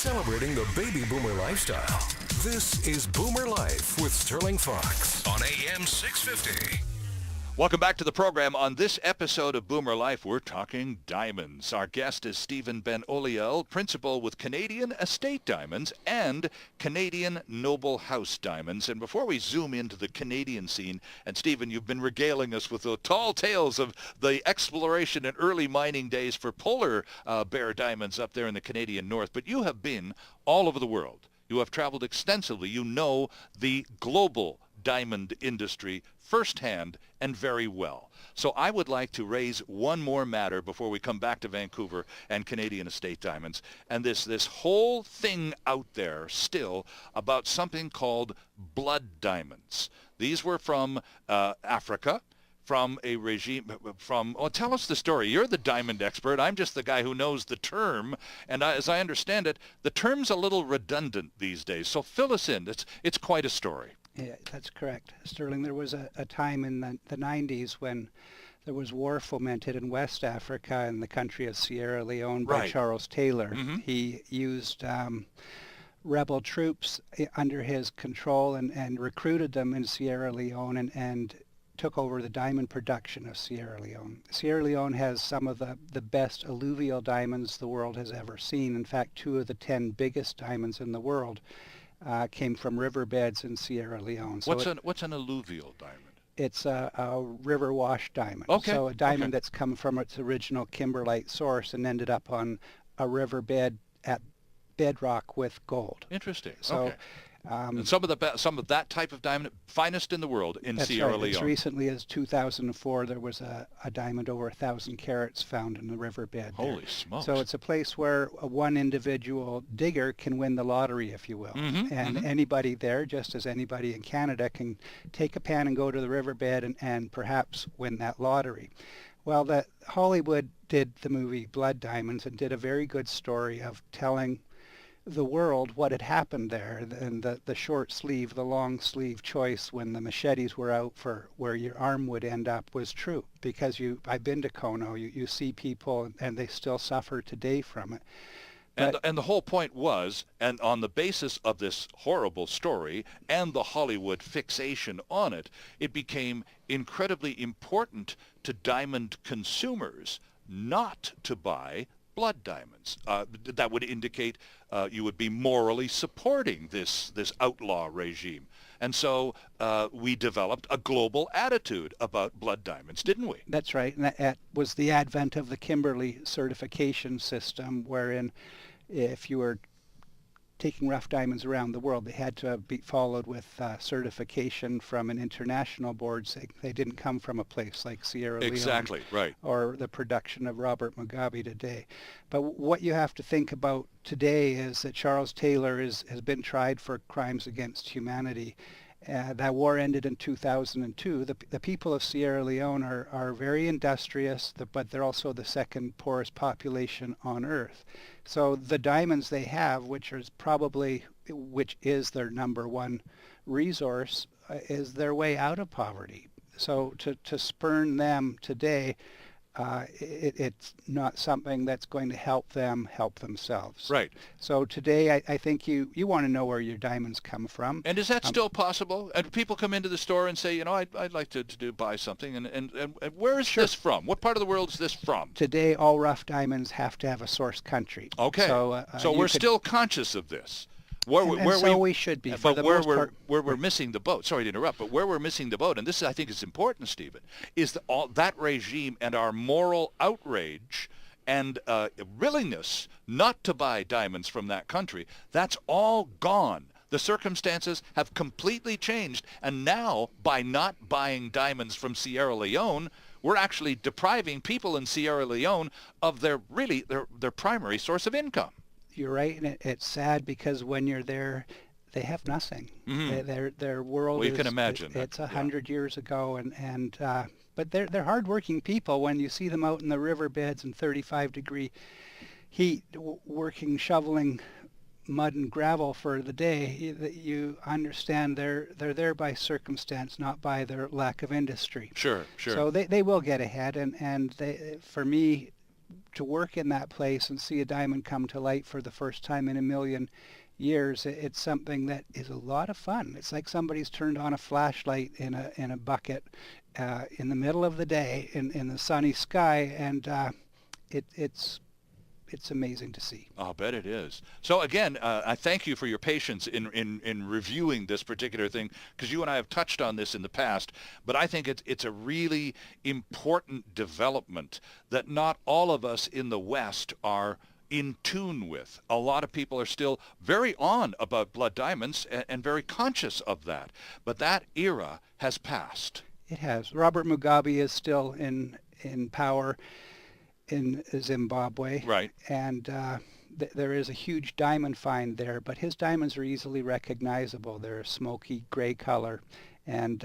celebrating the baby boomer lifestyle. This is Boomer Life with Sterling Fox on AM 650. Welcome back to the program. On this episode of Boomer Life, we're talking diamonds. Our guest is Stephen Ben-Oliel, principal with Canadian Estate Diamonds and Canadian Noble House Diamonds. And before we zoom into the Canadian scene, and Stephen, you've been regaling us with the tall tales of the exploration and early mining days for polar bear diamonds up there in the Canadian North, but you have been all over the world. You have traveled extensively. You know the global diamond industry firsthand and very well. So I would like to raise one more matter before we come back to Vancouver and Canadian Estate Diamonds, and this whole thing out there still about something called blood diamonds. These were from Africa, from a regime tell us the story. You're the diamond expert. I'm just the guy who knows the term, and as I understand it, the term's a little redundant these days. So fill us in. It's quite a story. Yeah, that's correct, Sterling. There was a time in the 90s when there was war fomented in West Africa in the country of Sierra Leone by Charles Taylor. Mm-hmm. He used rebel troops under his control and recruited them in Sierra Leone and took over the diamond production of Sierra Leone. Sierra Leone has some of the best alluvial diamonds the world has ever seen. In fact, 2 of the 10 biggest diamonds in the world came from riverbeds in Sierra Leone. So what's an alluvial diamond? It's a river wash diamond. Okay. So a diamond that's come from its original kimberlite source and ended up on a riverbed at bedrock with gold. Interesting. So, okay. And some of that type of diamond, finest in the world in Sierra Leone. As recently as 2004, there was a diamond over 1,000 carats found in the riverbed. Holy smokes! So it's a place where one individual digger can win the lottery, if you will. Mm-hmm, and anybody there, just as anybody in Canada, can take a pan and go to the riverbed and perhaps win that lottery. Well, Hollywood did the movie Blood Diamonds and did a very good story of telling the world what had happened there, and the short sleeve, the long sleeve choice when the machetes were out for where your arm would end up was true, because I've been to Kono, you see people and they still suffer today from it. And the whole point was, and on the basis of this horrible story and the Hollywood fixation on it, it became incredibly important to diamond consumers not to buy blood diamonds. That would indicate you would be morally supporting this outlaw regime. And so we developed a global attitude about blood diamonds, didn't we? That's right. And that was the advent of the Kimberley certification system, wherein if you were taking rough diamonds around the world, they had to be followed with certification from an international board saying they didn't come from a place like Sierra Leone. Exactly, right. Or the production of Robert Mugabe today. But what you have to think about today is that Charles Taylor has been tried for crimes against humanity. That war ended in 2002. The people of Sierra Leone are very industrious, but they're also the second poorest population on earth. So the diamonds they have, which is their number one resource, is their way out of poverty. So to spurn them today, it's not something that's going to help them help themselves. Right. So today, I think you want to know where your diamonds come from. And is that still possible? And people come into the store and say, I'd like to buy something. And where is this from? What part of the world is this from? Today, all rough diamonds have to have a source country. Okay. So we're still conscious of this. We should be. But where we're missing the boat, sorry to interrupt, but where we're missing the boat, and this I think is important, Stephen, is that regime and our moral outrage and willingness not to buy diamonds from that country, that's all gone. The circumstances have completely changed, and now by not buying diamonds from Sierra Leone, we're actually depriving people in Sierra Leone of their primary source of income. You're right, and it's sad because when you're there, they have nothing. Mm-hmm. Their world. Well, you can imagine. It's 100 years ago, but they're hardworking people. When you see them out in the riverbeds in 35-degree heat, working, shoveling mud and gravel for the day, you understand they're there by circumstance, not by their lack of industry. Sure. So they will get ahead, and for me, to work in that place and see a diamond come to light for the first time in a million years, it's something that is a lot of fun. It's like somebody's turned on a flashlight in a bucket in the middle of the day in the sunny sky, and it's amazing to see. I'll bet it is. So again, I thank you for your patience in reviewing this particular thing, because you and I have touched on this in the past, but I think it's a really important development that not all of us in the West are in tune with. A lot of people are still very on about blood diamonds and very conscious of that, but that era has passed. It has. Robert Mugabe is still in power in Zimbabwe. Right. And there is a huge diamond find there, but his diamonds are easily recognizable. They're a smoky gray color, and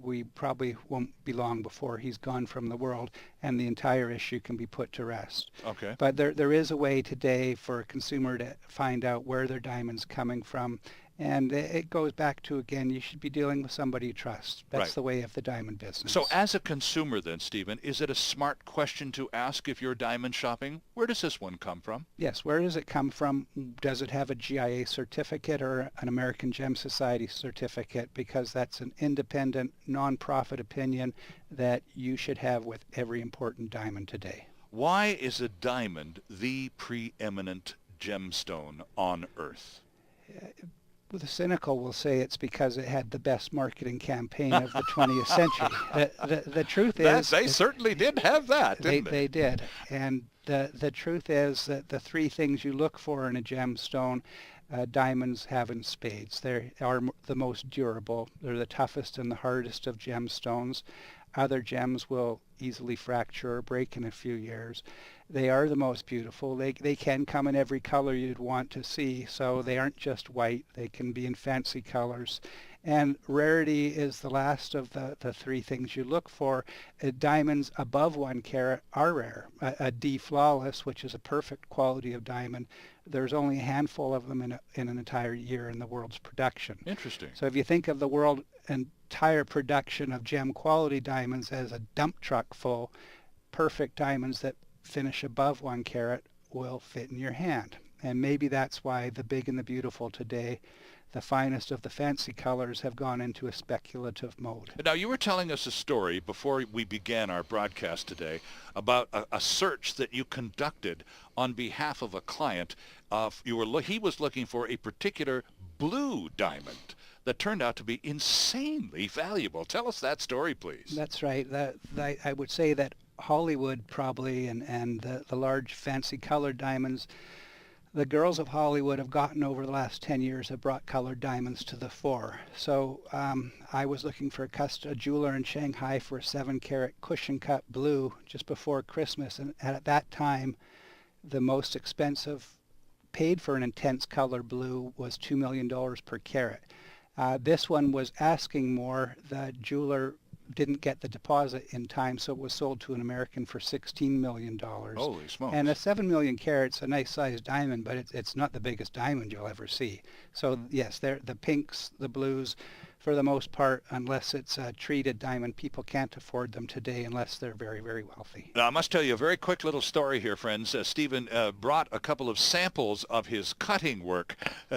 we probably won't be long before he's gone from the world and the entire issue can be put to rest. Okay. But there is a way today for a consumer to find out where their diamond's coming from. And it goes back to, again, you should be dealing with somebody you trust. That's Right. the way of the diamond business. So as a consumer then, Stephen, is it a smart question to ask if you're diamond shopping? Where does this one come from? Yes, where does it come from? Does it have a GIA certificate or an American Gem Society certificate? Because that's an independent, non-profit opinion that you should have with every important diamond today. Why is a diamond the preeminent gemstone on Earth? The cynical will say it's because it had the best marketing campaign of the 20th century. The truth is... They certainly did have that, didn't they? They did. And the truth is that the three things you look for in a gemstone, diamonds have in spades. They are the most durable. They're the toughest and the hardest of gemstones. Other gems will easily fracture or break in a few years. They are the most beautiful. They can come in every color you'd want to see, so they aren't just white. They can be in fancy colors. And rarity is the last of the three things you look for. Diamonds above 1 carat are rare. A D flawless, which is a perfect quality of diamond, there's only a handful of them in an entire year in the world's production. Interesting. So if you think of the world entire production of gem quality diamonds as a dump truck full, perfect diamonds that finish above 1 carat will fit in your hand. And maybe that's why the big and the beautiful today, the finest of the fancy colors, have gone into a speculative mode. Now, you were telling us a story before we began our broadcast today about a search that you conducted on behalf of a client. He was looking for a particular blue diamond that turned out to be insanely valuable. Tell us that story, please. That's right. I would say that Hollywood probably and the large fancy colored diamonds, the girls of Hollywood have gotten over the last 10 years have brought colored diamonds to the fore. So I was looking for a jeweler in Shanghai for a 7-carat cushion cut blue just before Christmas. And at that time, the most expensive paid for an intense color blue was $2 million per carat. This one was asking more. The jeweler didn't get the deposit in time, so it was sold to an American for $16 million. Holy smokes. And a 7 million carat's a nice sized diamond, but it's not the biggest diamond you'll ever see. So yes, the pinks, the blues, for the most part, unless it's a treated diamond, people can't afford them today unless they're very, very wealthy. Now, I must tell you a very quick little story here, friends. Stephen brought a couple of samples of his cutting work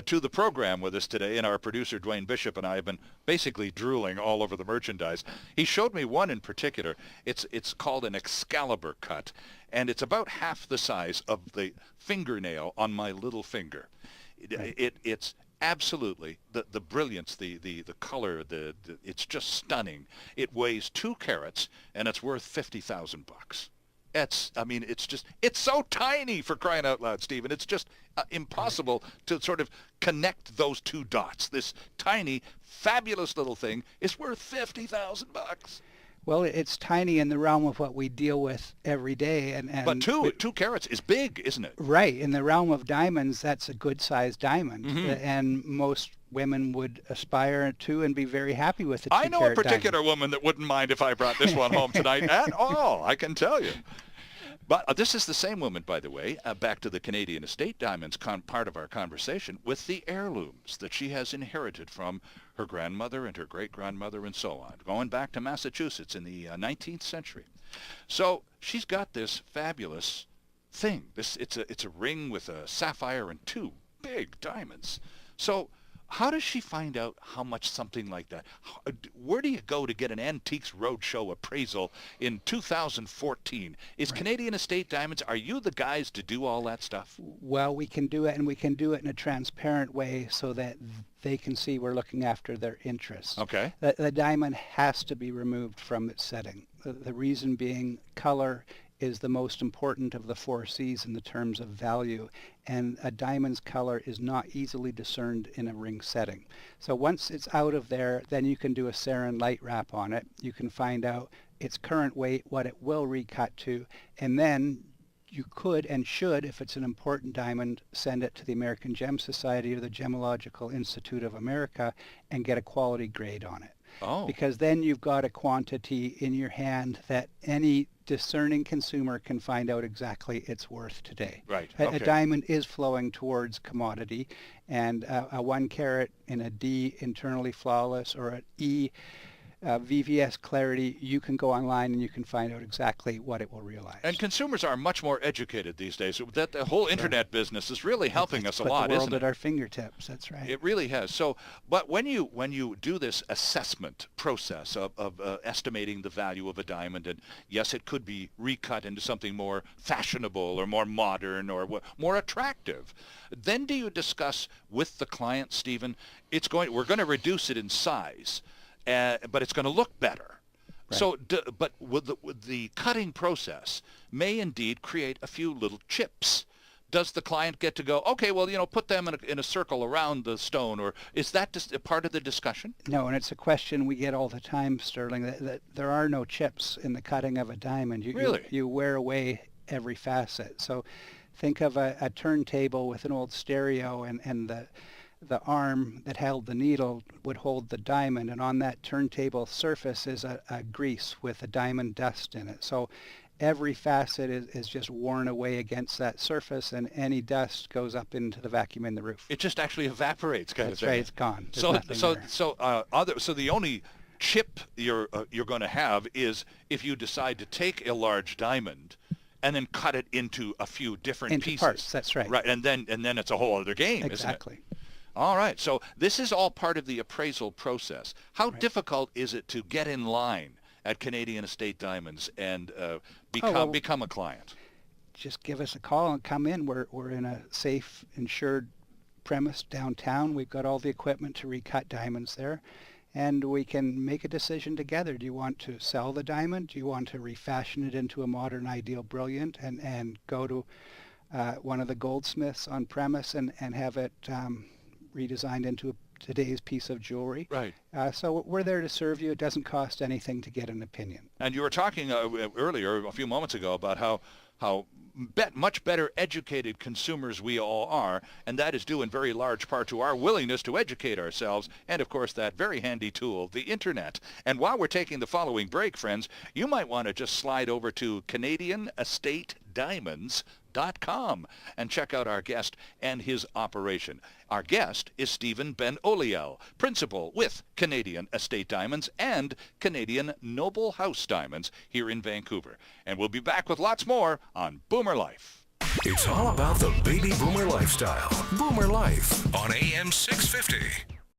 to the program with us today, and our producer, Dwayne Bishop, and I have been basically drooling all over the merchandise. He showed me one in particular. It's called an Excalibur cut, and it's about half the size of the fingernail on my little finger. It's absolutely the brilliance, the color, it's just stunning. It weighs 2 carats and it's worth $50,000. It's so tiny, for crying out loud, Stephen. It's just impossible to sort of connect those two dots. This tiny, fabulous little thing is worth $50,000. Well, it's tiny in the realm of what we deal with every day. But 2 carats is big, isn't it? Right. In the realm of diamonds, that's a good-sized diamond. Mm-hmm. And most women would aspire to and be very happy with it. I know a particular woman that wouldn't mind if I brought this one home tonight at all, I can tell you. But this is the same woman, by the way, back to the Canadian Estate Diamonds part of our conversation, with the heirlooms that she has inherited from her grandmother and her great-grandmother and so on, going back to Massachusetts in the 19th century. So she's got this fabulous thing. It's a ring with a sapphire and 2 big diamonds. So how does she find out how much something like that? Where do you go to get an Antiques Roadshow appraisal in 2014? Is Canadian Estate Diamonds, are you the guys to do all that stuff? Well, we can do it, and we can do it in a transparent way so that they can see we're looking after their interests. Okay. The diamond has to be removed from its setting. The reason being color is the most important of the 4 C's in the terms of value, and a diamond's color is not easily discerned in a ring setting. So once it's out of there, then you can do a sarin light wrap on it. You can find out its current weight, what it will recut to, and then you could and should, if it's an important diamond, send it to the American Gem Society or the Gemological Institute of America and get a quality grade on it. Oh. Because then you've got a quantity in your hand that any discerning consumer can find out exactly its worth today. Right. A diamond is flowing towards commodity, and a 1 carat in a D internally flawless or an E VVS clarity, you can go online and you can find out exactly what it will realize. And consumers are much more educated these days. That the whole internet business is really helping us a lot, the world isn't it? at our fingertips. That's right. It really has. So, but when you do this assessment process of estimating the value of a diamond, and yes, it could be recut into something more fashionable or more modern or more attractive, then do you discuss with the client, Stephen, we're going to reduce it in size, but it's going to look better. Right. So, but with the cutting process may indeed create a few little chips. Does the client get to go, okay, well, put them in a circle around the stone, or is that just a part of the discussion? No, and it's a question we get all the time, Sterling, that there are no chips in the cutting of a diamond. Really? You wear away every facet. So think of a turntable with an old stereo, and the arm that held the needle would hold the diamond, and on that turntable surface is a grease with a diamond dust in it. So every facet is just worn away against that surface, and any dust goes up into the vacuum in the roof. It just actually evaporates, kind of thing. That's right, it's gone. So the only chip you're going to have is if you decide to take a large diamond and then cut it into a few different pieces. Parts, that's right. Right, and then it's a whole other game, exactly. Isn't it? All right, so this is all part of the appraisal process. How difficult is it to get in line at Canadian Estate Diamonds and become a client? Just give us a call and come in. We're in a safe, insured premise downtown. We've got all the equipment to recut diamonds there, and we can make a decision together. Do you want to sell the diamond? Do you want to refashion it into a modern ideal brilliant and go to one of the goldsmiths on premise and have it redesigned into today's piece of jewelry? Right. So we're there to serve you. It doesn't cost anything to get an opinion. And you were talking earlier, a few moments ago, about how much better educated consumers we all are, and that is due in very large part to our willingness to educate ourselves, and of course that very handy tool, the internet. And while we're taking the following break, friends, you might want to just slide over to CanadianEstateDiamonds.com and check out our guest and his operation. Our guest is Stephen Ben-Oliel, principal with Canadian Estate Diamonds and Canadian Noble House Diamonds here in Vancouver. And we'll be back with lots more on Boomer Life. It's all about the baby boomer lifestyle. Boomer Life on AM 650.